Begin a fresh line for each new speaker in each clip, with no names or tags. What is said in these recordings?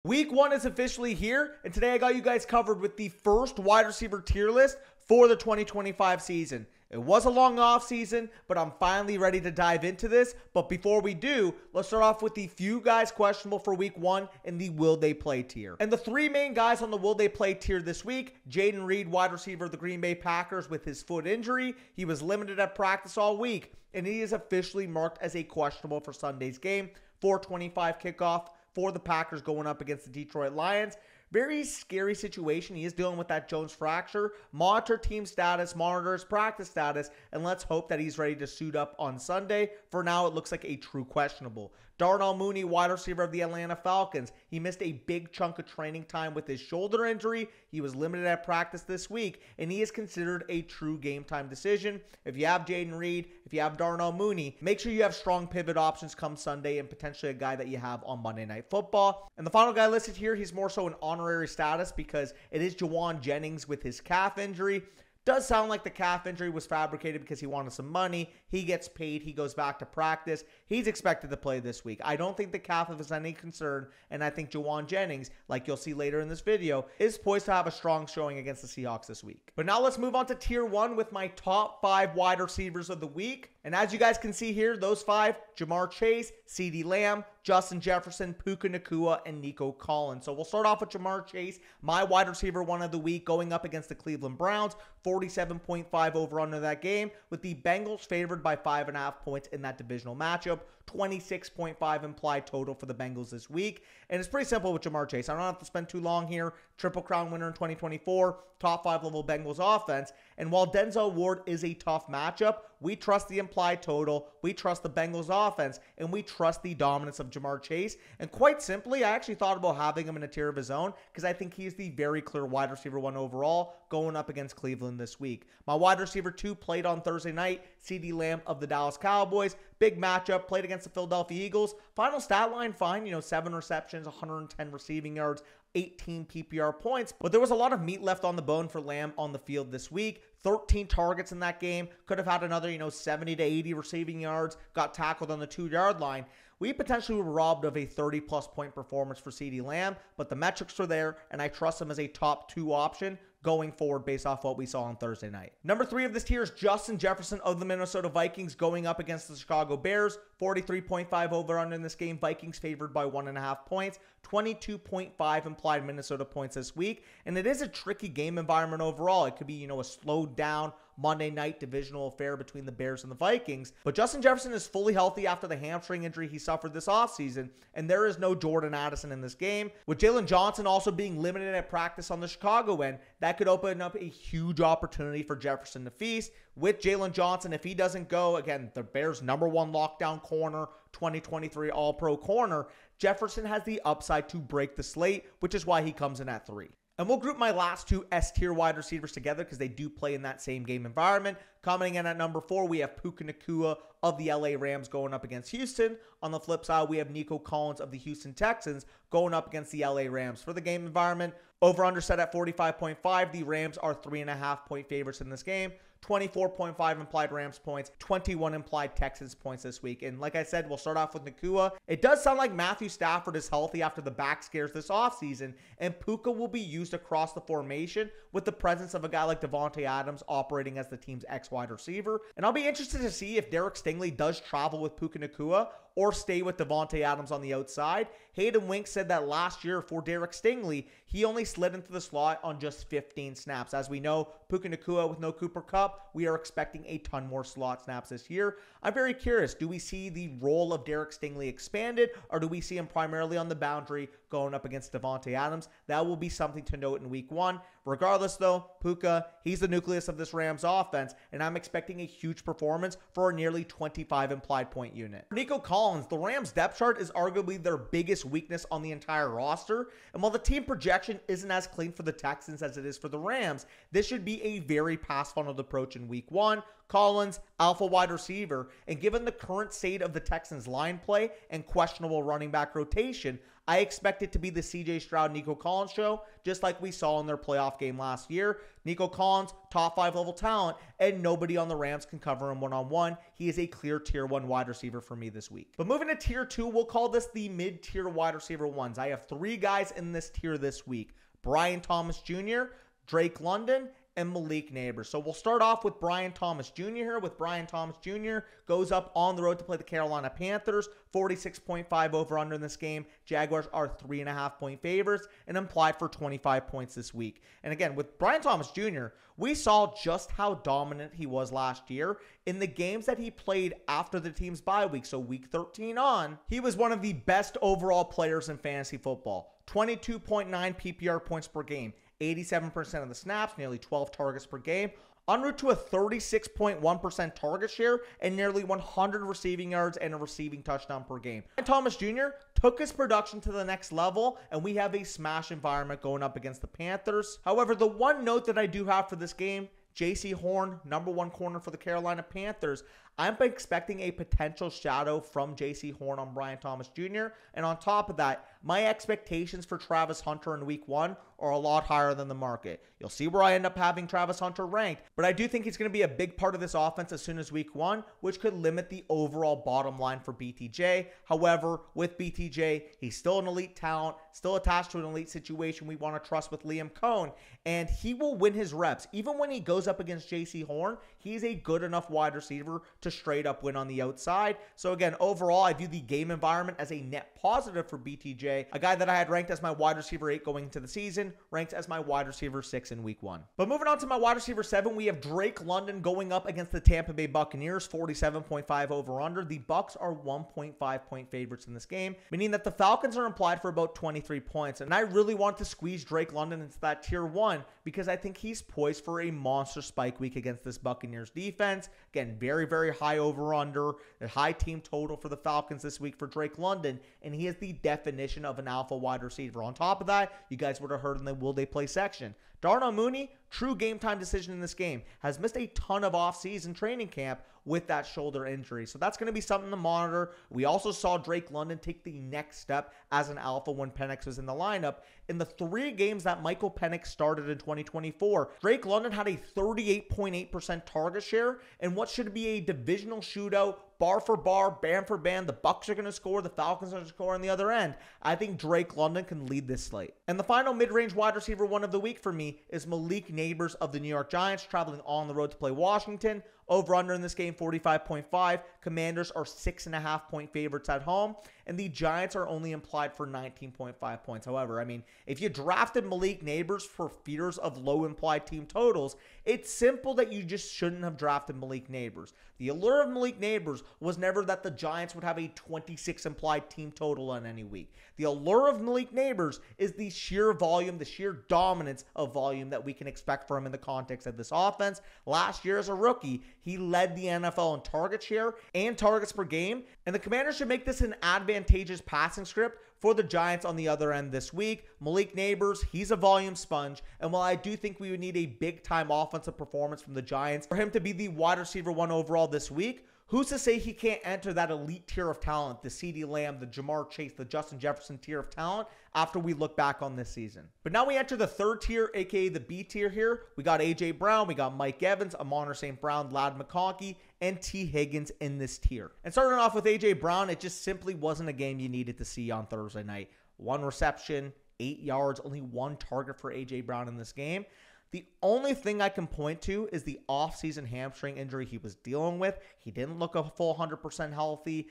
Week 1 is officially here, and today I got you guys covered with the first wide receiver tier list for the 2025 season. It was a long off season, but I'm finally ready to dive into this. But before we do, let's start off with the few guys questionable for week 1 in the will they play tier. And the three main guys on the will they play tier this week: Jayden Reed, wide receiver of the Green Bay Packers, with his foot injury. He was limited at practice all week, and he is officially marked as a questionable for Sunday's game. 4:25 kickoff for the Packers going up against the Detroit Lions. Very scary situation. He is dealing with that Jones fracture. Monitor team status, monitor his practice status, and let's hope that he's ready to suit up on Sunday. For now, it looks like a true questionable. Darnell Mooney, wide receiver of the Atlanta Falcons. He missed a big chunk of training time with his shoulder injury. He was limited at practice this week, and he is considered a true game time decision. If you have Jayden Reed, if you have Darnell Mooney, make sure you have strong pivot options come Sunday and potentially a guy that you have on Monday Night Football. And the final guy listed here, he's more so an honorary status because it is Jauan Jennings with his calf injury. Does sound like the calf injury was fabricated because he wanted some money. He gets paid. He goes back to practice. He's expected to play this week. I don't think the calf is any concern, and I think Jauan Jennings, like you'll see later in this video, is poised to have a strong showing against the Seahawks this week. But now let's move on to tier 1 with my top 5 wide receivers of the week. And as you guys can see here, those 5: Ja'Marr Chase, CeeDee Lamb, Justin Jefferson, Puka Nacua, and Nico Collins. So we'll start off with Ja'Marr Chase, my wide receiver 1 of the week, going up against the Cleveland Browns. 47.5 over under that game, with the Bengals favored by 5.5 points in that divisional matchup. 26.5 implied total for the Bengals this week. And it's pretty simple with Ja'Marr Chase. I don't have to spend too long here. Triple Crown winner in 2024, top 5 level Bengals offense. And while Denzel Ward is a tough matchup, we trust the implied total, we trust the Bengals offense, and we trust the dominance of Ja'Marr Chase. And quite simply, I actually thought about having him in a tier of his own because I think he's the very clear wide receiver 1 overall going up against Cleveland this week. My wide receiver 2 played on Thursday night, CeeDee Lamb of the Dallas Cowboys. Big matchup, played against the Philadelphia Eagles. Final stat line, fine, 7 receptions, 110 receiving yards, 18 PPR points, but there was a lot of meat left on the bone for Lamb on the field this week. 13 targets in that game, could have had another, 70 to 80 receiving yards, got tackled on the 2-yard line. We potentially were robbed of a 30-plus point performance for CeeDee Lamb, but the metrics are there, and I trust him as a top 2 option going forward based off what we saw on Thursday night. Number 3 of this tier is Justin Jefferson of the Minnesota Vikings going up against the Chicago Bears. 43.5 over under in this game. Vikings favored by 1.5 points. 22.5 implied Minnesota points this week. And it is a tricky game environment overall. It could be, a slowed down Monday night divisional affair between the Bears and the Vikings. But Justin Jefferson is fully healthy after the hamstring injury he suffered this offseason, and there is no Jordan Addison in this game. With Jalen Johnson also being limited at practice on the Chicago end, that could open up a huge opportunity for Jefferson to feast. With Jalen Johnson, if he doesn't go, again, the Bears' #1 lockdown corner, 2023 All-Pro corner, Jefferson has the upside to break the slate, which is why he comes in at 3. And we'll group my last 2 S-tier wide receivers together because they do play in that same game environment. Coming in at number 4, we have Puka Nacua of the LA Rams going up against Houston. On the flip side, we have Nico Collins of the Houston Texans going up against the LA Rams. For the game environment, over-under set at 45.5. The Rams are 3.5 point favorites in this game. 24.5 implied Rams points, 21 implied Texans points this week. And like I said, we'll start off with Nacua. It does sound like Matthew Stafford is healthy after the back scares this offseason, and Puka will be used across the formation with the presence of a guy like Davante Adams operating as the team's X-wide receiver. And I'll be interested to see if Derek Stingley does travel with Puka Nacua or stay with Davante Adams on the outside. Hayden Wink said that last year for Derek Stingley, he only slid into the slot on just 15 snaps. As we know, Puka Nacua with no Cooper Kupp, we are expecting a ton more slot snaps this year. I'm very curious, do we see the role of Derek Stingley expanded, or do we see him primarily on the boundary going up against Davante Adams? That will be something to note in week 1. Regardless though, Puka, he's the nucleus of this Rams offense, and I'm expecting a huge performance for a nearly 25 implied point unit. Nico Collins, the Rams depth chart is arguably their biggest weakness on the entire roster, and while the team projection isn't as clean for the Texans as it is for the Rams, this should be a very pass funneled approach in week 1. Collins, alpha wide receiver, and given the current state of the Texans line play and questionable running back rotation, I expect it to be the CJ Stroud, Nico Collins show, just like we saw in their playoff game last year. Nico Collins, top 5 level talent, and nobody on the Rams can cover him one-on-one. He is a clear tier 1 wide receiver for me this week. But moving to tier 2, we'll call this the mid-tier wide receiver ones. I have 3 guys in this tier this week: Brian Thomas Jr., Drake London, and Malik Neighbors. So we'll start off with Brian Thomas Jr. here. With Brian Thomas Jr. goes up on the road to play the Carolina Panthers. 46.5 over under in this game. Jaguars are 3.5 point favorites and implied for 25 points this week. And again, with Brian Thomas Jr., we saw just how dominant he was last year in the games that he played after the team's bye week. So week 13 on, he was one of the best overall players in fantasy football. 22.9 PPR points per game. 87% of the snaps, nearly 12 targets per game, en route to a 36.1% target share and nearly 100 receiving yards and a receiving touchdown per game. And Thomas Jr. took his production to the next level, and we have a smash environment going up against the Panthers. However, the one note that I do have for this game, J.C. Horn, number 1 corner for the Carolina Panthers. I'm expecting a potential shadow from J.C. Horn on Brian Thomas Jr. And on top of that, my expectations for Travis Hunter in week 1 are a lot higher than the market. You'll see where I end up having Travis Hunter ranked, but I do think he's going to be a big part of this offense as soon as week 1, which could limit the overall bottom line for BTJ. However, with BTJ, he's still an elite talent, still attached to an elite situation we want to trust with Liam Cohn, and he will win his reps. Even when he goes up against J.C. Horn, he's a good enough wide receiver to straight up win on the outside. So again, overall, I view the game environment as a net positive for BTJ, a guy that I had ranked as my wide receiver 8 going into the season, ranked as my wide receiver 6 in week 1. But moving on to my wide receiver 7, we have Drake London going up against the Tampa Bay Buccaneers, 47.5 over under. The Bucs are 1.5 point favorites in this game, meaning that the Falcons are implied for about 23 points. And I really want to squeeze Drake London into that tier 1 because I think he's poised for a monster spike week against this Buccaneers defense. Again, very, very high over under, a high team total for the Falcons this week for Drake London, and he is the definition of an alpha wide receiver. On top of that, you guys would have heard in the will they play section, Darnell Mooney, true game time decision in this game, has missed a ton of offseason training camp with that shoulder injury. So that's going to be something to monitor. We also saw Drake London take the next step as an alpha when Penix was in the lineup. In the 3 games that Michael Penix started in 2024, Drake London had a 38.8% target share in what should be a divisional shootout, bar for bar, band for band. The Bucs are going to score, the Falcons are going to score on the other end. I think Drake London can lead this slate. And the final mid-range wide receiver 1 of the week for me is Malik Neighbors of the New York Giants, traveling on the road to play Washington. Over under in this game, 45.5. Commanders are 6.5 point favorites at home, and the Giants are only implied for 19.5 points. However, I mean, if you drafted Malik Neighbors for fears of low implied team totals, it's simple that you just shouldn't have drafted Malik Neighbors. The allure of Malik Neighbors was never that the Giants would have a 26 implied team total on any week. The allure of Malik Neighbors is the sheer volume, the sheer dominance of volume that we can expect from him in the context of this offense. Last year as a rookie, he led the NFL in target share and targets per game, and the Commanders should make this an advantageous passing script for the Giants on the other end this week. Malik Neighbors, he's a volume sponge, and while I do think we would need a big-time offensive performance from the Giants for him to be the wide receiver 1 overall this week, who's to say he can't enter that elite tier of talent, the CeeDee Lamb, the Jamar Chase, the Justin Jefferson tier of talent after we look back on this season. But now we enter the 3rd tier, aka the B tier here. We got A.J. Brown, we got Mike Evans, Amon St. Brown, Ladd McConkey, and T. Higgins in this tier. And starting off with A.J. Brown, it just simply wasn't a game you needed to see on Thursday night. 1 reception, 8 yards, only 1 target for A.J. Brown in this game. The only thing I can point to is the offseason hamstring injury he was dealing with. He didn't look a full 100% healthy.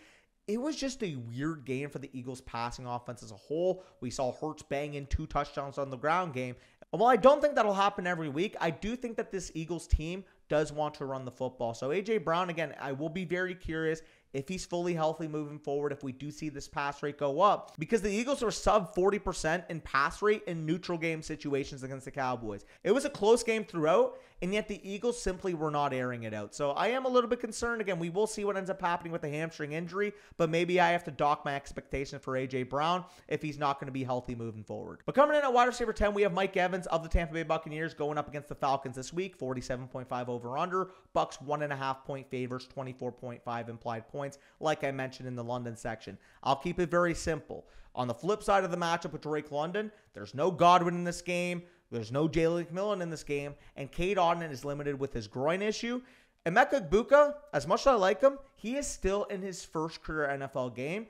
It was just a weird game for the Eagles passing offense as a whole. We saw Hurts bang in 2 touchdowns on the ground game. And while I don't think that'll happen every week, I do think that this Eagles team does want to run the football. So A.J. Brown, again, I will be very curious if he's fully healthy moving forward, if we do see this pass rate go up, because the Eagles are sub 40% in pass rate in neutral game situations against the Cowboys. It was a close game throughout, and yet the Eagles simply were not airing it out. So I am a little bit concerned. Again, we will see what ends up happening with the hamstring injury, but maybe I have to dock my expectations for A.J. Brown if he's not going to be healthy moving forward. But coming in at wide receiver 10, we have Mike Evans of the Tampa Bay Buccaneers going up against the Falcons this week, 47.5 over-under, Bucks 1.5 point favors, 24.5 implied points, like I mentioned in the London section. I'll keep it very simple. On the flip side of the matchup with Drake London, there's no Godwin in this game, there's no Jalen McMillan in this game, and Cade Otton is limited with his groin issue. Emeka Egbuka, as much as I like him, he is still in his first career NFL game.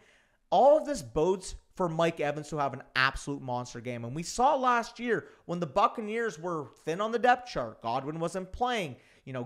All of this bodes for Mike Evans to have an absolute monster game. And we saw last year when the Buccaneers were thin on the depth chart, Godwin wasn't playing,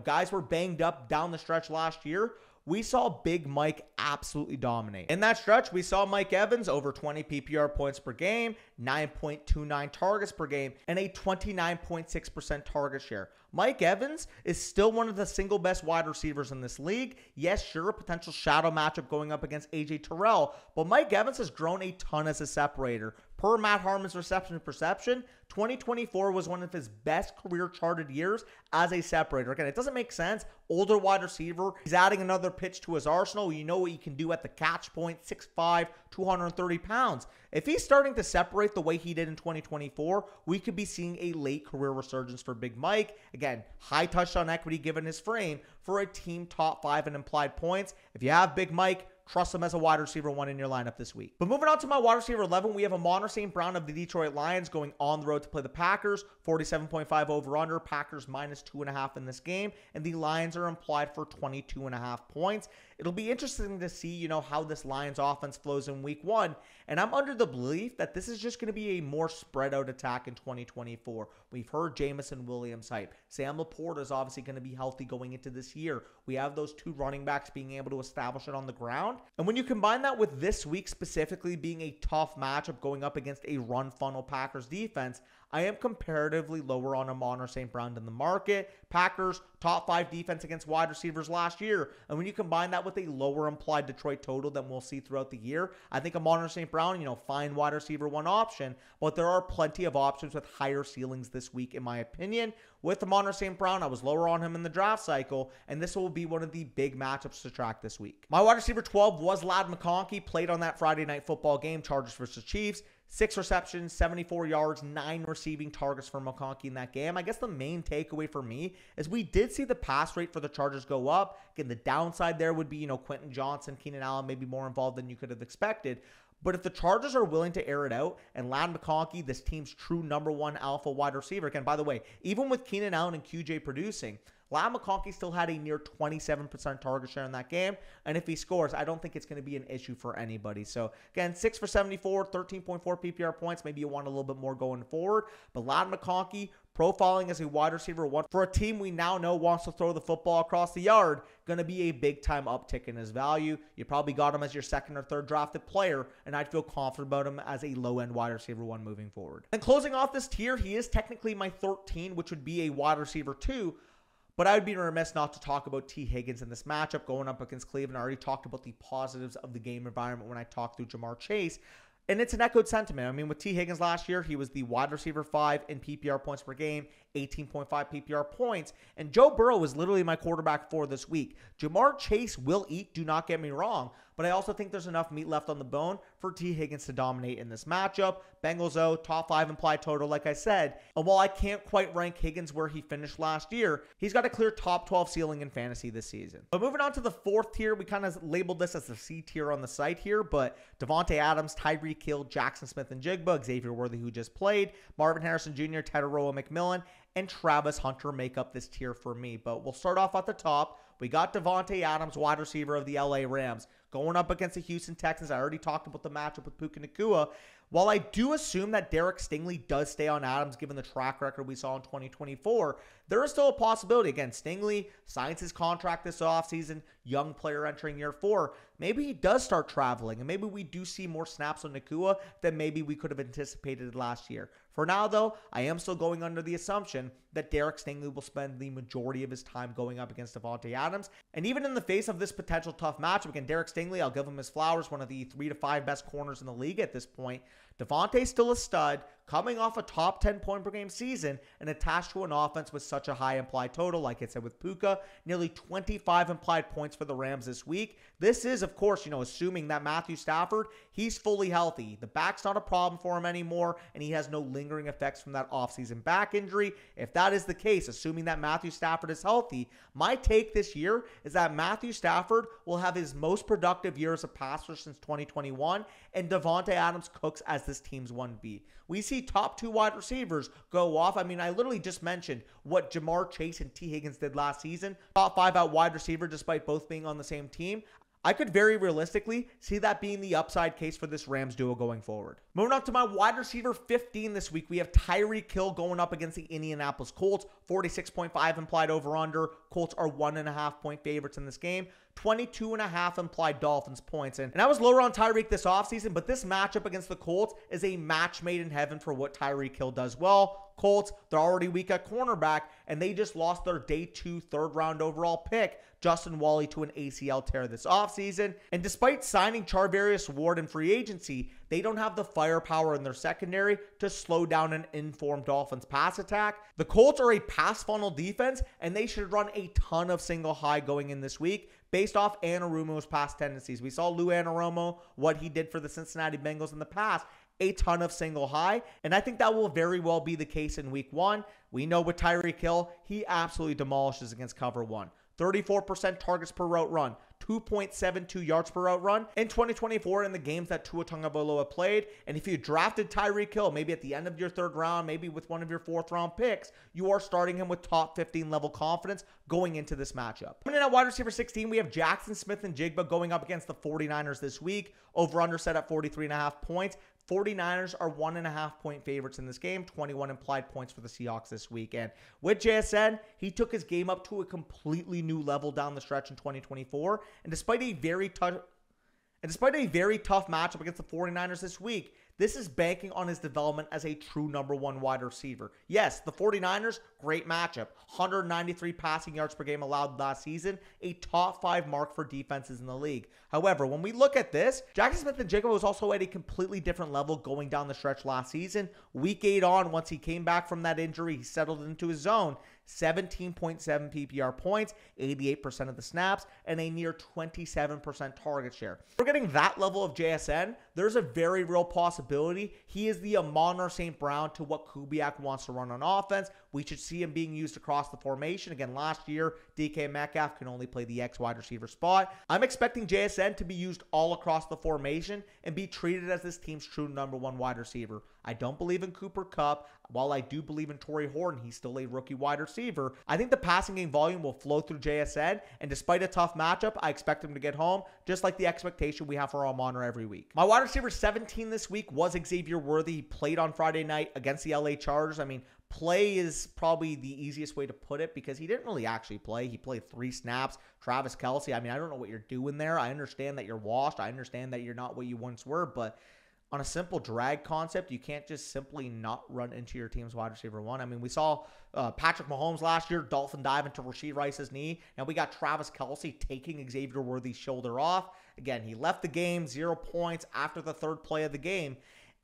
guys were banged up down the stretch last year. We saw Big Mike absolutely dominate. In that stretch, we saw Mike Evans over 20 PPR points per game, 9.29 targets per game, and a 29.6% target share. Mike Evans is still one of the single best wide receivers in this league. Yes, sure, a potential shadow matchup going up against A.J. Terrell, but Mike Evans has grown a ton as a separator. Per Matt Harmon's reception perception, 2024 was one of his best career charted years as a separator. Again, it doesn't make sense. Older wide receiver. He's adding another pitch to his arsenal. You know what he can do at the catch point, 6'5", 230 pounds. If he's starting to separate the way he did in 2024, we could be seeing a late career resurgence for Big Mike. Again, high touchdown equity given his frame for a team top 5 in implied points. If you have Big Mike, trust him as a wide receiver 1 in your lineup this week. But moving on to my wide receiver 11, we have Amon-Ra St. Brown of the Detroit Lions going on the road to play the Packers. 47.5 over-under. Packers minus 2.5 in this game. And the Lions are implied for 22.5 points. It'll be interesting to see, how this Lions offense flows in week 1. And I'm under the belief that this is just going to be a more spread out attack in 2024. We've heard Jameson Williams hype. Sam Laporta is obviously going to be healthy going into this year. We have those 2 running backs being able to establish it on the ground. And when you combine that with this week specifically being a tough matchup going up against a run funnel Packers defense, I am comparatively lower on Amon-Ra St. Brown than the market. Packers, top 5 defense against wide receivers last year. And when you combine that with a lower implied Detroit total than we'll see throughout the year, I think Amon-Ra St. Brown, fine wide receiver 1 option. But there are plenty of options with higher ceilings this week, in my opinion. With Amon-Ra St. Brown, I was lower on him in the draft cycle, and this will be one of the big matchups to track this week. My wide receiver 12 was Ladd McConkey, played on that Friday night football game, Chargers versus Chiefs. 6 receptions, 74 yards, 9 receiving targets for McConkey in that game. I guess the main takeaway for me is we did see the pass rate for the Chargers go up. Again, the downside there would be, Quentin Johnson, Keenan Allen maybe more involved than you could have expected. But if the Chargers are willing to air it out, and Ladd McConkey, this team's true number 1 alpha wide receiver, again, by the way, even with Keenan Allen and QJ producing, Ladd McConkey still had a near 27% target share in that game. And if he scores, I don't think it's going to be an issue for anybody. So, again, 6 for 74, 13.4 PPR points. Maybe you want a little bit more going forward. But Ladd McConkey, profiling as a wide receiver 1 for a team we now know wants to throw the football across the yard, going to be a big-time uptick in his value. You probably got him as your 2nd or 3rd drafted player, and I'd feel confident about him as a low-end wide receiver 1 moving forward. And closing off this tier, he is technically my 13, which would be a wide receiver 2. But I would be remiss not to talk about T. Higgins in this matchup going up against Cleveland. I already talked about the positives of the game environment when I talked through Jamar Chase. And it's an echoed sentiment. I mean, with T. Higgins last year, he was the wide receiver 5 in PPR points per game, 18.5 PPR points. And Joe Burrow was literally my quarterback for this week. Jamar Chase will eat, do not get me wrong. But I also think there's enough meat left on the bone for T. Higgins to dominate in this matchup. Bengals, though, top 5 implied total, like I said. And while I can't quite rank Higgins where he finished last year, he's got a clear top 12 ceiling in fantasy this season. But moving on to the 4th tier, we kind of labeled this as the C tier on the site here. But Devontae Adams, Tyreek Hill, Jackson Smith and Jigba, Xavier Worthy, who just played, Marvin Harrison Jr., Tedoroa McMillan, and Travis Hunter make up this tier for me. But we'll start off at the top. We got Devontae Adams, wide receiver of the LA Rams, going up against the Houston Texans. I already talked about the matchup with Puka Nacua. While I do assume that Derek Stingley does stay on Adams, given the track record we saw in 2024, there is still a possibility. Again, Stingley signs his contract this offseason, young player entering year 4. Maybe he does start traveling, and maybe we do see more snaps on Nacua than maybe we could have anticipated last year. For now, though, I am still going under the assumption that Derek Stingley will spend the majority of his time going up against Devontae Adams. And even in the face of this potential tough matchup, again, Derek Stingley, I'll give him his flowers, one of the 3 to 5 best corners in the league at this point. Devontae's still a stud, coming off a top 10 point per game season and attached to an offense with such a high implied total, like I said with Puka, nearly 25 implied points for the Rams this week. This is, of course, assuming that Matthew Stafford, he's fully healthy. The back's not a problem for him anymore, and he has no lingering effects from that offseason back injury. If that is the case, assuming that Matthew Stafford is healthy, my take this year is that Matthew Stafford will have his most productive year as a passer since 2021, and Devontae Adams cooks as this team's 1B. We see top 2 wide receivers go off. I literally just mentioned what Jamar Chase and T. Higgins did last season. Top 5 at wide receiver despite both being on the same team. I could very realistically see that being the upside case for this Rams duo going forward. Moving on to my wide receiver 15 this week, we have Tyreek Hill going up against the Indianapolis Colts. 46.5 implied over-under. Colts are 1.5 point favorites in this game. 22.5 implied Dolphins points. And I was lower on Tyreek this offseason, but this matchup against the Colts is a match made in heaven for what Tyreek Hill does well. Colts, they're already weak at cornerback, and they just lost their day 2 third-round overall pick, Justin Wally, to an ACL tear this offseason. And despite signing Charvarius Ward in free agency, they don't have the firepower in their secondary to slow down an informed Dolphins pass attack. The Colts are a pass funnel defense, and they should run a ton of single high going in this week based off Anarumo's past tendencies. We saw Lou Anarumo, what he did for the Cincinnati Bengals in the past, a ton of single high, and I think that will very well be the case in week 1. We know with Tyreek Hill, he absolutely demolishes against cover 1. 34% targets per route run, 2.72 yards per route run in 2024 in the games that Tua Tagovailoa played. And if you drafted Tyreek Hill, maybe at the end of your 3rd round, maybe with one of your 4th round picks, you are starting him with top 15 level confidence going into this matchup. Coming in at wide receiver 16, we have Jackson Smith and Jigba going up against the 49ers this week. Over under set at 43.5 points. 49ers are 1.5 point favorites in this game, 21 implied points for the Seahawks this week. And with JSN, he took his game up to a completely new level down the stretch in 2024. And despite a very tough matchup against the 49ers this week, this is banking on his development as a true number 1 wide receiver. Yes, the 49ers, great matchup. 193 passing yards per game allowed last season, a top 5 mark for defenses in the league. However, when we look at this, Jackson Smith and Jigba was also at a completely different level going down the stretch last season. Week 8 on, once he came back from that injury, he settled into his zone. 17.7 PPR points, 88% of the snaps, and a near 27% target share. If we're getting that level of JSN, there's a very real possibility he is the Amon St. Brown to what Kubiak wants to run on offense. We should see him being used across the formation. Again, last year, DK Metcalf can only play the X wide receiver spot. I'm expecting JSN to be used all across the formation and be treated as this team's true number 1 wide receiver. I don't believe in Cooper Kupp. While I do believe in Torrey Horton, he's still a rookie wide receiver. I think the passing game volume will flow through JSN, and despite a tough matchup, I expect him to get home, just like the expectation we have for Almonra every week. My wide receiver 17 this week was Xavier Worthy. He played on Friday night against the LA Chargers. Play is probably the easiest way to put it because he didn't really actually play. He played 3 snaps. Travis Kelce, I don't know what you're doing there. I understand that you're washed. I understand that you're not what you once were, but on a simple drag concept, you can't just simply not run into your team's wide receiver 1. We saw Patrick Mahomes last year dolphin dive into Rashee Rice's knee. Now we got Travis Kelce taking Xavier Worthy's shoulder off. Again, he left the game 0 points after the 3rd play of the game.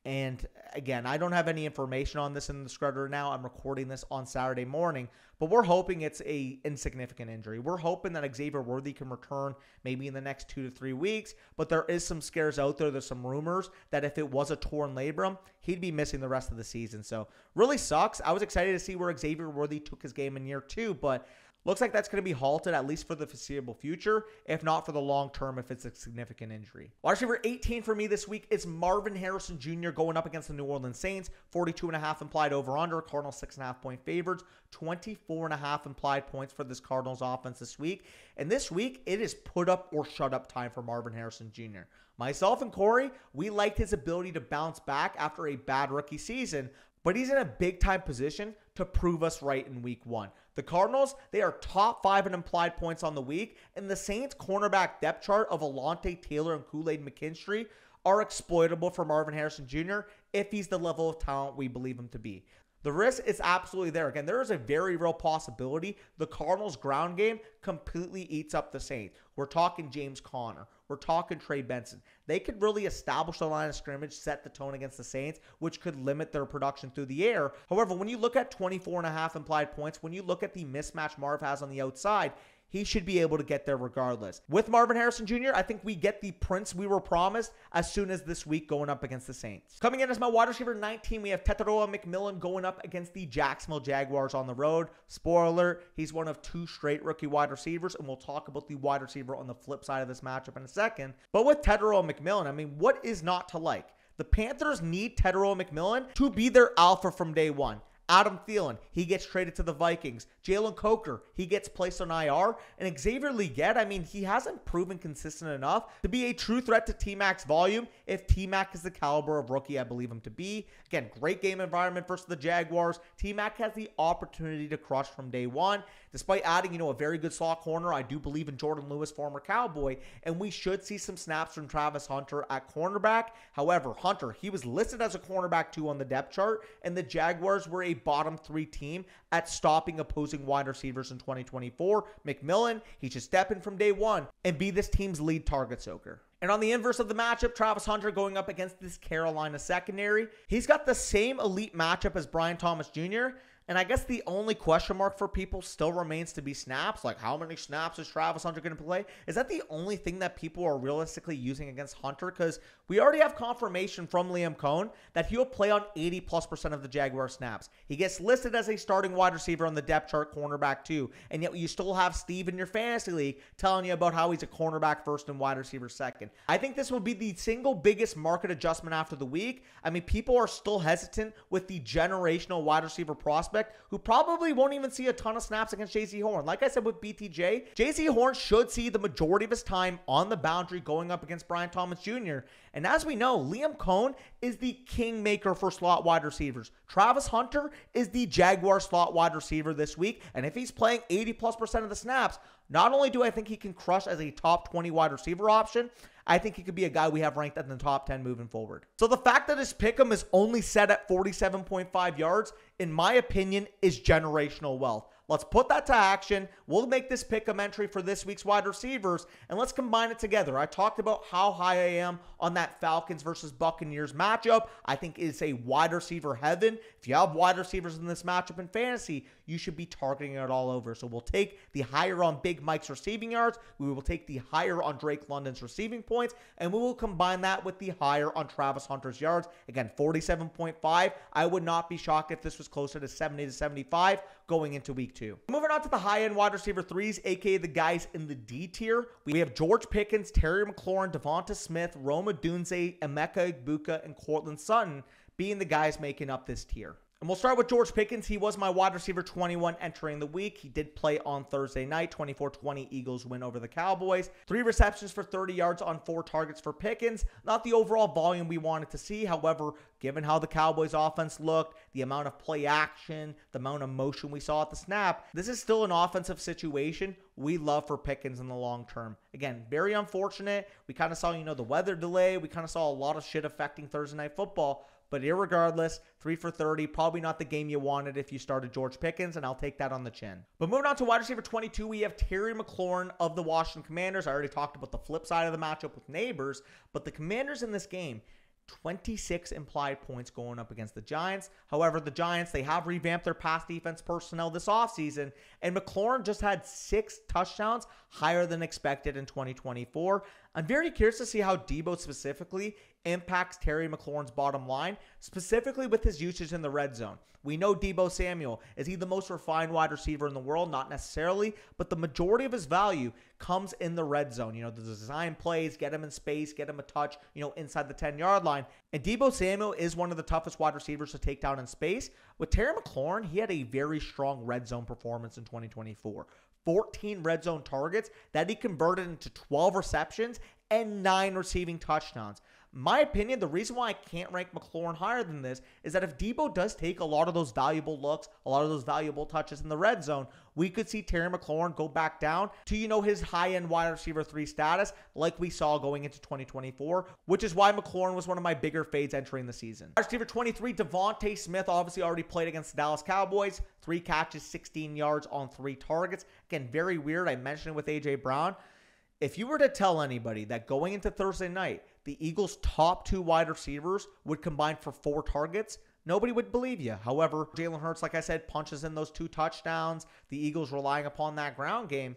And again, I don't have any information on this in the Scrudder now. I'm recording this on Saturday morning, but we're hoping it's a insignificant injury. We're hoping that Xavier Worthy can return maybe in the next 2 to 3 weeks, but there is some scares out there. There's some rumors that if it was a torn labrum, he'd be missing the rest of the season. So really sucks. I was excited to see where Xavier Worthy took his game in year 2, but looks like that's going to be halted at least for the foreseeable future, if not for the long term if it's a significant injury. Wide receiver 18 for me this week is Marvin Harrison Jr. going up against the New Orleans Saints. 42.5 implied over-under. Cardinals 6.5 point favorites. 24.5 implied points for this Cardinals offense this week. And this week, it is put up or shut up time for Marvin Harrison Jr. Myself and Corey, we liked his ability to bounce back after a bad rookie season, but he's in a big-time position to prove us right in week 1. The Cardinals, they are top 5 in implied points on the week, and the Saints' cornerback depth chart of Alontae Taylor and Kool-Aid McKinstry are exploitable for Marvin Harrison Jr. if he's the level of talent we believe him to be. The risk is absolutely there. Again, there is a very real possibility the Cardinals' ground game completely eats up the Saints. We're talking James Conner. We're talking Trey Benson. They could really establish the line of scrimmage, set the tone against the Saints, which could limit their production through the air. However, when you look at 24.5 implied points, when you look at the mismatch Marv has on the outside, he should be able to get there regardless. With Marvin Harrison Jr., I think we get the prince we were promised as soon as this week going up against the Saints. Coming in as my wide receiver 19, we have Tetairoa McMillan going up against the Jacksonville Jaguars on the road. Spoiler alert, he's one of 2 straight rookie wide receivers, and we'll talk about the wide receiver on the flip side of this matchup in a second. But with Tetairoa McMillan, I mean, what is not to like? The Panthers need Tetairoa McMillan to be their alpha from day one. Adam Thielen, he gets traded to the Vikings. Jalen Coker, he gets placed on IR. And Xavier Legette, I mean, he hasn't proven consistent enough to be a true threat to T-Mac's volume if T-Mac is the caliber of rookie I believe him to be. Again, great game environment versus the Jaguars. T-Mac has the opportunity to crush from day one. Despite adding, a very good slot corner, I do believe in Jordan Lewis, former Cowboy, and we should see some snaps from Travis Hunter at cornerback. However, Hunter, he was listed as a cornerback 2 on the depth chart, and the Jaguars were a bottom 3 team at stopping opposing wide receivers in 2024. McMillan, he should step in from day one and be this team's lead target soaker. And on the inverse of the matchup, Travis Hunter going up against this Carolina secondary. He's got the same elite matchup as Brian Thomas Jr., and I guess the only question mark for people still remains to be snaps. Like, how many snaps is Travis Hunter going to play? Is that the only thing that people are realistically using against Hunter? Because we already have confirmation from Liam Cohn that he'll play on 80+% of the Jaguar snaps. He gets listed as a starting wide receiver on the depth chart, cornerback 2. And yet you still have Steve in your fantasy league telling you about how he's a cornerback 1st and wide receiver 2nd. I think this will be the single biggest market adjustment after the week. I mean, people are still hesitant with the generational wide receiver prospect who probably won't even see a ton of snaps against J.C. Horn. Like I said with BTJ, J.C. Horn should see the majority of his time on the boundary going up against Brian Thomas Jr. And as we know, Liam Cohn is the kingmaker for slot wide receivers. Travis Hunter is the Jaguar slot wide receiver this week. And if he's playing 80+% of the snaps, not only do I think he can crush as a top 20 wide receiver option, I think he could be a guy we have ranked in the top 10 moving forward. So the fact that his pick'em is only set at 47.5 yards, in my opinion, is generational wealth. Let's put that to action. We'll make this pick'em entry for this week's wide receivers, and let's combine it together. I talked about how high I am on that Falcons versus Buccaneers matchup. I think it's a wide receiver heaven. If you have wide receivers in this matchup in fantasy, you should be targeting it all over. So we'll take the higher on Big Mike's receiving yards. We will take the higher on Drake London's receiving points, and we will combine that with the higher on Travis Hunter's yards. Again, 47.5. I would not be shocked if this was closer to 70 to 75 going into week 2. Moving on to the high-end wide receiver 3s, aka the guys in the D tier. We have George Pickens, Terry McLaurin, Devonta Smith, Roma Dunze, Emeka Egbuka, and Cortland Sutton being the guys making up this tier. And we'll start with George Pickens. He was my wide receiver 21 entering the week. He did play on Thursday night. 24-20 Eagles win over the Cowboys. 3 receptions for 30 yards on 4 targets for Pickens. Not the overall volume we wanted to see. However, given how the Cowboys offense looked, the amount of play action, the amount of motion we saw at the snap, this is still an offensive situation we love for Pickens in the long term. Again, very unfortunate. We kind of saw, the weather delay. We kind of saw a lot of shit affecting Thursday Night Football. But irregardless, 3 for 30, probably not the game you wanted if you started George Pickens, and I'll take that on the chin. But moving on to wide receiver 22, we have Terry McLaurin of the Washington Commanders. I already talked about the flip side of the matchup with neighbors, but the Commanders in this game, 26 implied points going up against the Giants. However, the Giants, they have revamped their pass defense personnel this offseason, and McLaurin just had 6 touchdowns, higher than expected in 2024. I'm very curious to see how Debo specifically impacts Terry McLaurin's bottom line, specifically with his usage in the red zone. We know Debo Samuel. Is he the most refined wide receiver in the world? Not necessarily, but the majority of his value comes in the red zone. The design plays, get him in space, get him a touch, inside the 10-yard line. And Debo Samuel is one of the toughest wide receivers to take down in space. With Terry McLaurin, he had a very strong red zone performance in 2024. 14 red zone targets that he converted into 12 receptions and 9 receiving touchdowns. My opinion, the reason why I can't rank McLaurin higher than this is that if Debo does take a lot of those valuable looks, a lot of those valuable touches in the red zone, we could see Terry McLaurin go back down to, his high-end wide receiver 3 status like we saw going into 2024, which is why McLaurin was one of my bigger fades entering the season. Wide receiver 23, Devontae Smith, obviously already played against the Dallas Cowboys. 3 catches, 16 yards on 3 targets. Again, very weird. I mentioned it with A.J. Brown. If you were to tell anybody that going into Thursday night, the Eagles' top 2 wide receivers would combine for 4 targets, nobody would believe you. However, Jalen Hurts, like I said, punches in those 2 touchdowns. The Eagles relying upon that ground game.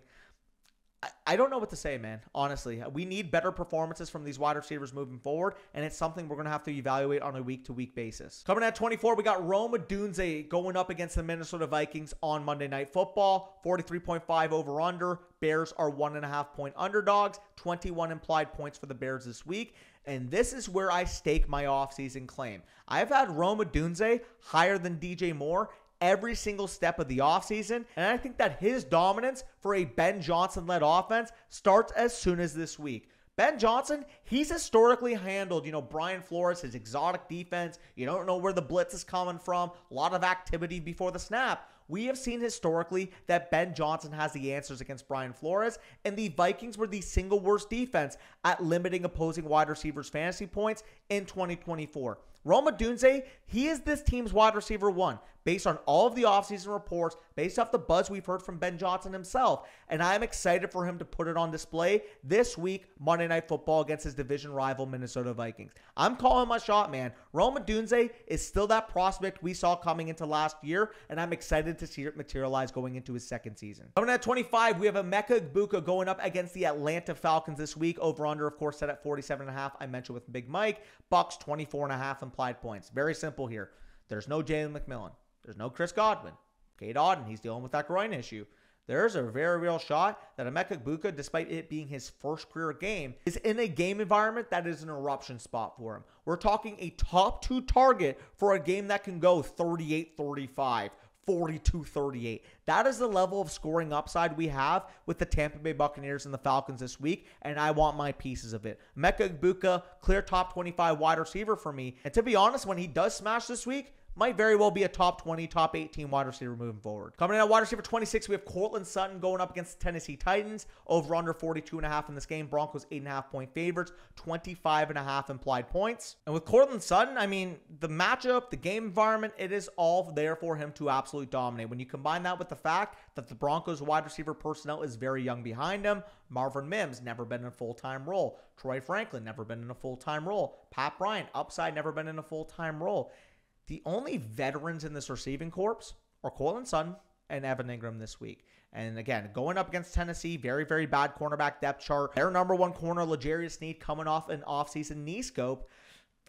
I don't know what to say, man. Honestly, we need better performances from these wide receivers moving forward, and it's something we're going to have to evaluate on a week-to-week basis. Coming at 24, we got Rome Odunze going up against the Minnesota Vikings on Monday Night Football. 43.5 over-under. Bears are 1.5-point underdogs. 21 implied points for the Bears this week. And this is where I stake my offseason claim. I've had Rome Odunze higher than DJ Moore every single step of the offseason, and I think that his dominance for a Ben Johnson-led offense starts as soon as this week. Ben Johnson, he's historically handled, Brian Flores, his exotic defense. You don't know where the blitz is coming from. A lot of activity before the snap. We have seen historically that Ben Johnson has the answers against Brian Flores, and the Vikings were the single worst defense at limiting opposing wide receivers' fantasy points in 2024. Rome Odunze, he is this team's wide receiver 1, based on all of the offseason reports, based off the buzz we've heard from Ben Johnson himself. And I'm excited for him to put it on display this week, Monday Night Football, against his division rival, Minnesota Vikings. I'm calling my shot, man. Rome Odunze is still that prospect we saw coming into last year, and I'm excited to see it materialize going into his second season. Coming at 25, we have Emeka Egbuka going up against the Atlanta Falcons this week. Over-under, of course, set at 47.5. I mentioned with Big Mike. Bucks, 24.5 implied points. Very simple here. There's no Jalen McMillan. There's no Chris Godwin. Cade Otton, he's dealing with that groin issue. There's a very real shot that Emeka Egbuka, despite it being his first career game, is in a game environment that is an eruption spot for him. We're talking a top 2 target for a game that can go 38-35. 42-38. That is the level of scoring upside we have with the Tampa Bay Buccaneers and the Falcons this week, and I want my pieces of it. Emeka Egbuka, clear top 25 wide receiver for me, and to be honest, when he does smash this week, might very well be a top 20, top 18 wide receiver moving forward. Coming in at wide receiver 26, we have Courtland Sutton going up against the Tennessee Titans. Over under 42.5 in this game. Broncos 8.5-point favorites, 25.5 implied points. And with Courtland Sutton, I mean, the matchup, the game environment, it is all there for him to absolutely dominate. When you combine that with the fact that the Broncos wide receiver personnel is very young behind him, Marvin Mims, never been in a full-time role. Troy Franklin, never been in a full-time role. Pat Bryant, upside, never been in a full-time role. The only veterans in this receiving corps are Courtland Sutton and Evan Ingram this week. And again, going up against Tennessee, very, very bad cornerback depth chart. Their number 1 corner, L'Jarius Sneed, coming off an offseason knee scope.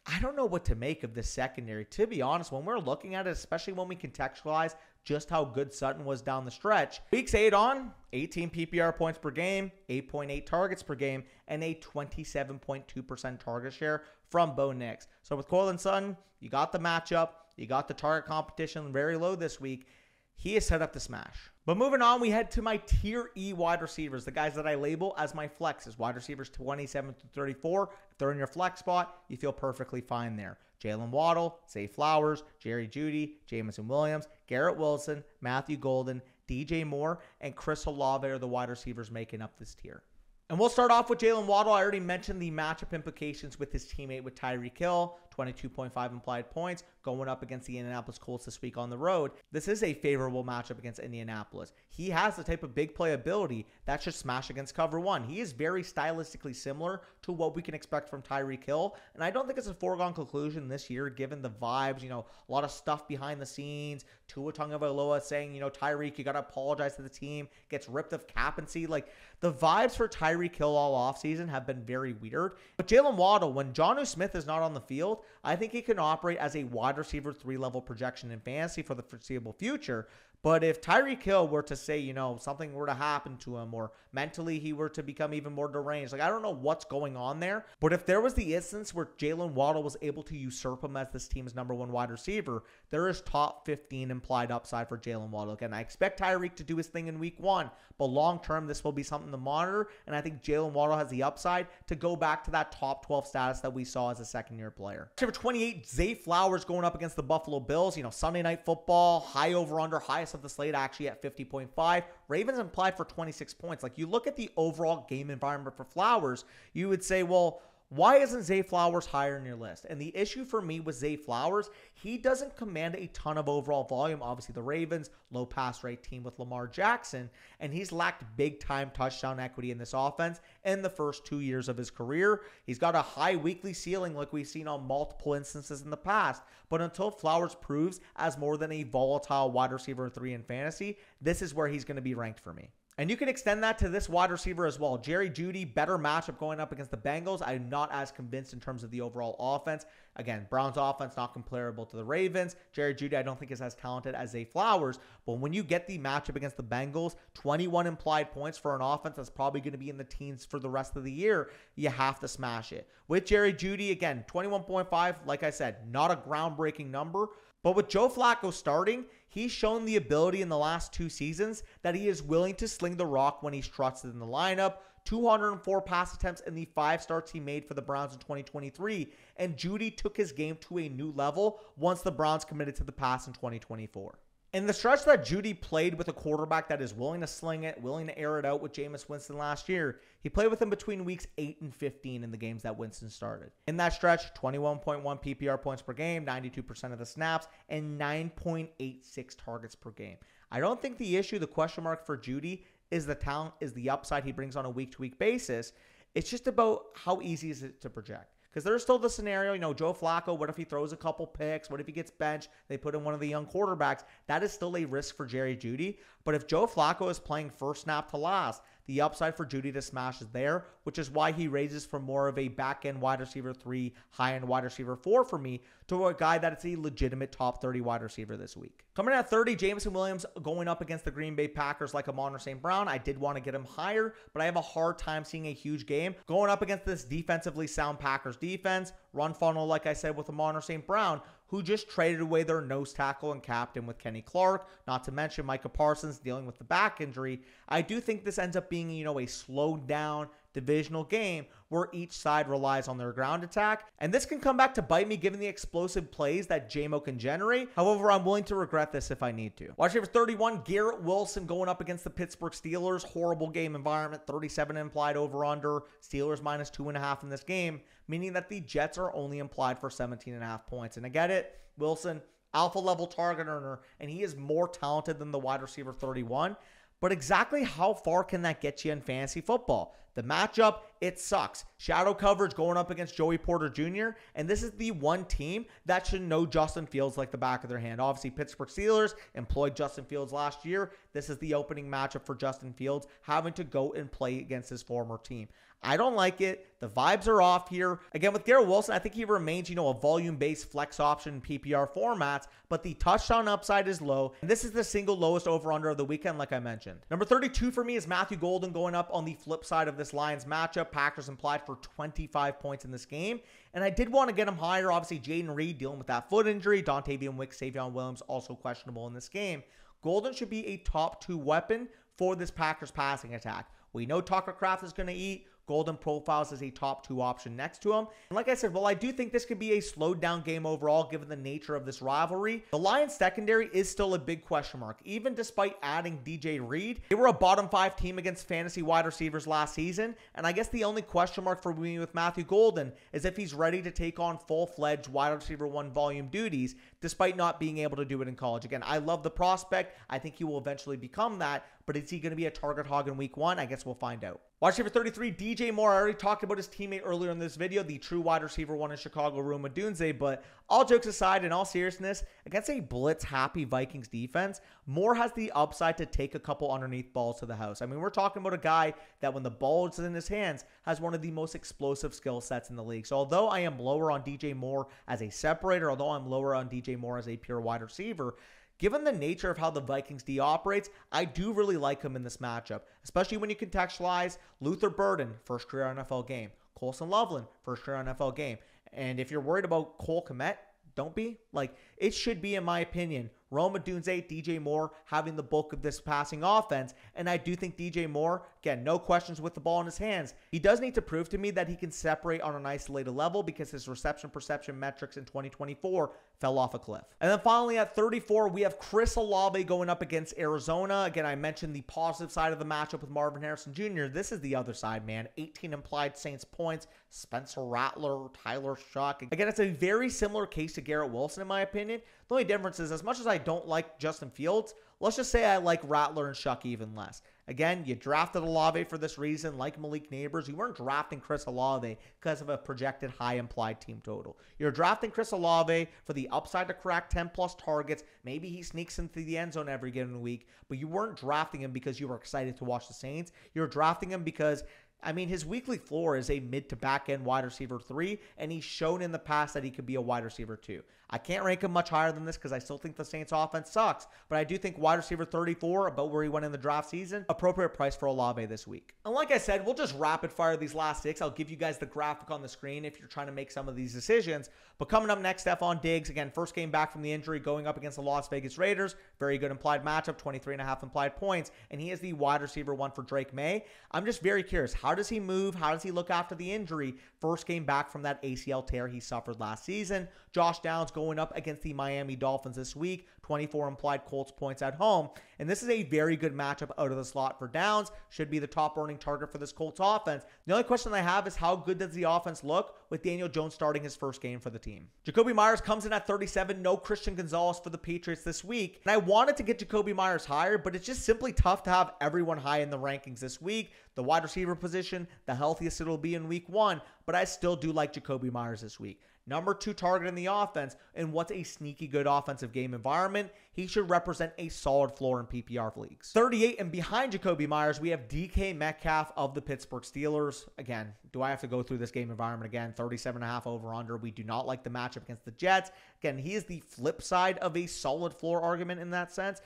I don't know what to make of this secondary. To be honest, when we're looking at it, especially when we contextualize just how good Sutton was down the stretch, weeks 8 on, 18 PPR points per game, 8.8 targets per game, and a 27.2% target share from Bo Nix. So with Courtland Sutton, you got the matchup, you got the target competition very low this week. He is set up to smash. But moving on, we head to my Tier E wide receivers, the guys that I label as my flexes. Wide receivers 27 to 34. If they're in your flex spot, you feel perfectly fine there. Jalen Waddle, Zay Flowers, Jerry Jeudy, Jameson Williams, Garrett Wilson, Matthew Golden, DJ Moore, and Chris Olave are the wide receivers making up this tier. And we'll start off with Jalen Waddle. I already mentioned the matchup implications with his teammate with Tyreek Hill. 22.5 implied points going up against the Indianapolis Colts this week on the road. This is a favorable matchup against Indianapolis. He has the type of big play ability that should smash against cover 1. He is very stylistically similar to what we can expect from Tyreek Hill, and I don't think it's a foregone conclusion this year given the vibes, a lot of stuff behind the scenes. Tua Tagovailoa saying, Tyreek, you got to apologize to the team, gets ripped of captaincy. Like, the vibes for Tyreek Hill all offseason have been very weird. But Jalen Waddle, when Jonnu Smith is not on the field, I think he can operate as a wide wide receiver 3 level projection in fantasy for the foreseeable future. But if Tyreek Hill were to say, something were to happen to him or mentally he were to become even more deranged, like I don't know what's going on there. But if there was the instance where Jalen Waddle was able to usurp him as this team's number 1 wide receiver, there is top 15 implied upside for Jalen Waddle. Again, I expect Tyreek to do his thing in week 1, but long term, this will be something to monitor. And I think Jalen Waddle has the upside to go back to that top 12 status that we saw as a second-year player. Number 28, Zay Flowers going up against the Buffalo Bills. Sunday Night Football, high over-under, highest of the slate actually at 50.5. Ravens implied for 26 points. Like, you look at the overall game environment for Flowers, you would say, well, why isn't Zay Flowers higher in your list? And the issue for me with Zay Flowers, he doesn't command a ton of overall volume. Obviously, the Ravens, low pass rate team with Lamar Jackson, and he's lacked big-time touchdown equity in this offense in the first 2 years of his career. He's got a high weekly ceiling like we've seen on multiple instances in the past, but until Flowers proves as more than a volatile wide receiver 3 in fantasy, this is where he's going to be ranked for me. And you can extend that to this wide receiver as well. Jerry Jeudy, better matchup going up against the Bengals. I'm not as convinced in terms of the overall offense. Again, Browns offense not comparable to the Ravens. Jerry Jeudy I don't think is as talented as Zay Flowers. But when you get the matchup against the Bengals, 21 implied points for an offense that's probably going to be in the teens for the rest of the year, you have to smash it. With Jerry Jeudy, again, 21.5, like I said, not a groundbreaking number. But with Joe Flacco starting, he's shown the ability in the last 2 seasons that he is willing to sling the rock when he's trusted in the lineup. 204 pass attempts in the 5 starts he made for the Browns in 2023. And Jeudy took his game to a new level once the Browns committed to the pass in 2024. In the stretch that Jeudy played with a quarterback that is willing to sling it, willing to air it out with Jameis Winston last year, he played with him between weeks 8 and 15 in the games that Winston started. In that stretch, 21.1 PPR points per game, 92% of the snaps, and 9.86 targets per game. I don't think the issue, the question mark for Jeudy is the talent, is the upside he brings on a week-to-week basis. It's just about how easy is it to project. Because there's still the scenario, Joe Flacco, what if he throws a couple picks? What if he gets benched? They put in one of the young quarterbacks. That is still a risk for Jerry Jeudy. But if Joe Flacco is playing first snap to last, the upside for Jeudy to smash is there, which is why he raises from more of a back-end wide receiver 3, high-end wide receiver 4 for me to a guy that is a legitimate top 30 wide receiver this week. Coming at 30, Jameson Williams going up against the Green Bay Packers like Amon-Ra St. Brown. I did want to get him higher, but I have a hard time seeing a huge game going up against this defensively sound Packers defense. Run funnel, like I said, with Amon-Ra St. Brown, who just traded away their nose tackle and captain with Kenny Clark, not to mention Micah Parsons dealing with the back injury. I do think this ends up being, a slowed down divisional game where each side relies on their ground attack. And this can come back to bite me given the explosive plays that JMO can generate. However, I'm willing to regret this if I need to. Wide receiver 31, Garrett Wilson going up against the Pittsburgh Steelers. Horrible game environment, 37 implied over-under. Steelers minus 2.5 in this game, meaning that the Jets are only implied for 17.5 points. And I get it, Wilson, alpha level target earner, and he is more talented than the wide receiver 31. But exactly how far can that get you in fantasy football? The matchup, it sucks. Shadow coverage going up against Joey Porter Jr., and this is the one team that should know Justin Fields like the back of their hand. Obviously, Pittsburgh Steelers employed Justin Fields last year. This is the opening matchup for Justin Fields, having to go and play against his former team. I don't like it. The vibes are off here. Again, with Garrett Wilson, I think he remains, a volume-based flex option in PPR formats, but the touchdown upside is low, and this is the single lowest over-under of the weekend, like I mentioned. Number 32 for me is Matthew Golden going up on the flip side of this Lions matchup. Packers implied for 25 points in this game, and I did want to get him higher. Obviously, Jaden Reed dealing with that foot injury. Dontavian Wicks, Savion Williams also questionable in this game. Golden should be a top 2 weapon for this Packers passing attack. We know Tucker Kraft is going to eat. Golden profiles as a top 2 option next to him. And like I said, I do think this could be a slowed down game overall given the nature of this rivalry. The Lions secondary is still a big question mark. Even despite adding DJ Reed, they were a bottom 5 team against fantasy wide receivers last season. And I guess the only question mark for me with Matthew Golden is if he's ready to take on full-fledged wide receiver 1 volume duties despite not being able to do it in college. Again, I love the prospect. I think he will eventually become that. but is he going to be a target hog in week 1? I guess we'll find out. Wide receiver 33, DJ Moore. I already talked about his teammate earlier in this video, the true wide receiver 1 in Chicago, Rome Odunze, but all jokes aside, in all seriousness, against a blitz-happy Vikings defense, Moore has the upside to take a couple underneath balls to the house. I mean, we're talking about a guy that when the ball is in his hands has one of the most explosive skill sets in the league. So although I am lower on DJ Moore as a separator, although I'm lower on DJ Moore as a pure wide receiver, given the nature of how the Vikings D operates, I do really like him in this matchup, especially when you contextualize Luther Burden, first career NFL game, Colson Loveland, first career NFL game. And if you're worried about Cole Kmet, don't be. Like, it should be, in my opinion, Rome Odunze, DJ Moore having the bulk of this passing offense. And I do think DJ Moore, again, no questions with the ball in his hands. He does need to prove to me that he can separate on an isolated level because his reception perception metrics in 2024 fell off a cliff. And then finally at 34, we have Chris Olave going up against Arizona. Again, I mentioned the positive side of the matchup with Marvin Harrison Jr. This is the other side, man. 18 implied Saints points, Spencer Rattler, Tyler Shuck. Again, it's a very similar case to Garrett Wilson, in my opinion. The only difference is, as much as I don't like Justin Fields, let's just say I like Rattler and Shuck even less. Again, you drafted Olave for this reason, like Malik Neighbors. You weren't drafting Chris Olave because of a projected high implied team total. You're drafting Chris Olave for the upside to crack 10-plus targets. Maybe he sneaks into the end zone every given week, but you weren't drafting him because you were excited to watch the Saints. You're drafting him because, I mean, his weekly floor is a mid to back end wide receiver 3, and he's shown in the past that he could be a wide receiver 2. I can't rank him much higher than this because I still think the Saints offense sucks, but I do think wide receiver 34, about where he went in the draft season, appropriate price for Olave this week. And like I said, we'll just rapid fire these last 6. I'll give you guys the graphic on the screen if you're trying to make some of these decisions. But coming up next, Stephon Diggs, again, first game back from the injury, going up against the Las Vegas Raiders. Very good implied matchup, 23.5 implied points, and he is the wide receiver 1 for Drake May. I'm just very curious, how does he move? How does he look after the injury? First game back from that ACL tear he suffered last season. Josh Downs going up against the Miami Dolphins this week, 24 implied Colts points at home. And this is a very good matchup out of the slot for Downs. Should be the top earning target for this Colts offense. The only question I have is, how good does the offense look with Daniel Jones starting his first game for the team? Jacoby Myers comes in at 37. No Christian Gonzalez for the Patriots this week. And I wanted to get Jacoby Myers higher, but it's just simply tough to have everyone high in the rankings this week. The wide receiver position, the healthiest it'll be in week 1, but I still do like Jacoby Myers this week. Number 2 target in the offense, and what's a sneaky good offensive game environment. He should represent a solid floor in PPR leagues. 38, and behind Jacoby Myers, we have DK Metcalf of the Pittsburgh Steelers. Again, do I have to go through this game environment again? 37.5 over-under. We do not like the matchup against the Jets. Again, he is the flip side of a solid floor argument in that sense.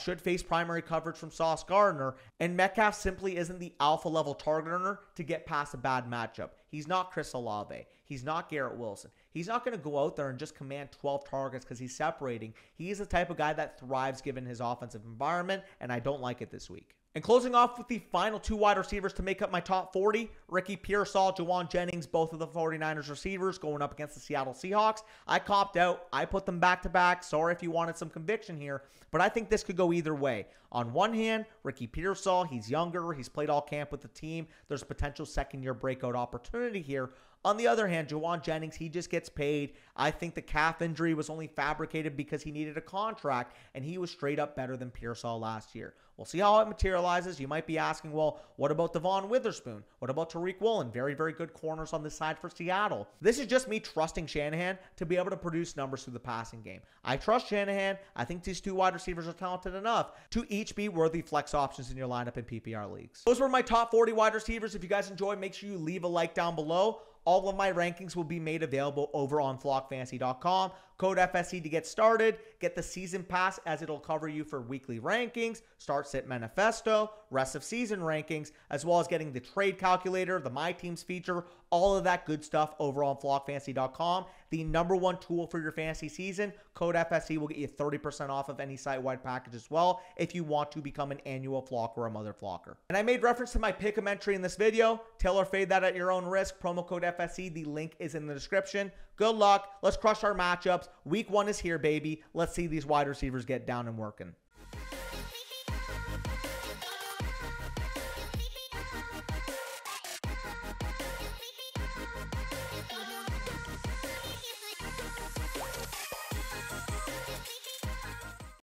Should face primary coverage from Sauce Gardner, and Metcalf simply isn't the alpha level target earner to get past a bad matchup. He's not Chris Olave. He's not Garrett Wilson. He's not going to go out there and just command 12 targets because he's separating. He is the type of guy that thrives given his offensive environment, and I don't like it this week. And closing off with the final 2 wide receivers to make up my top 40, Ricky Pearsall, Juwan Jennings, both of the 49ers receivers going up against the Seattle Seahawks. I copped out. I put them back to back. Sorry if you wanted some conviction here, but I think this could go either way. On one hand, Ricky Pearsall, he's younger. He's played all camp with the team. There's potential second-year breakout opportunity here. On the other hand, Juwan Jennings, he just gets paid. I think the calf injury was only fabricated because he needed a contract, and he was straight up better than Pearsall last year. We'll see how it materializes. You might be asking, well, what about Devon Witherspoon? What about Tariq Woolen? Very, very good corners on this side for Seattle. This is just me trusting Shanahan to be able to produce numbers through the passing game. I trust Shanahan. I think these 2 wide receivers are talented enough to each be worthy flex options in your lineup in PPR leagues. Those were my top 40 wide receivers. If you guys enjoyed, make sure you leave a like down below. All of my rankings will be made available over on flockfantasy.com. Code FSC to get started. Get the season pass as it'll cover you for weekly rankings, start sit manifesto, rest of season rankings, as well as getting the trade calculator, the My Teams feature, all of that good stuff over on flockfantasy.com. The #1 tool for your fantasy season. Code FSC will get you 30% off of any site-wide package as well if you want to become an annual flocker or a mother flocker. And I made reference to my pick'em entry in this video. Tailor fade that at your own risk. Promo code FSC. The link is in the description. Good luck. Let's crush our matchups. Week 1 is here, baby. Let's see these wide receivers get down and working.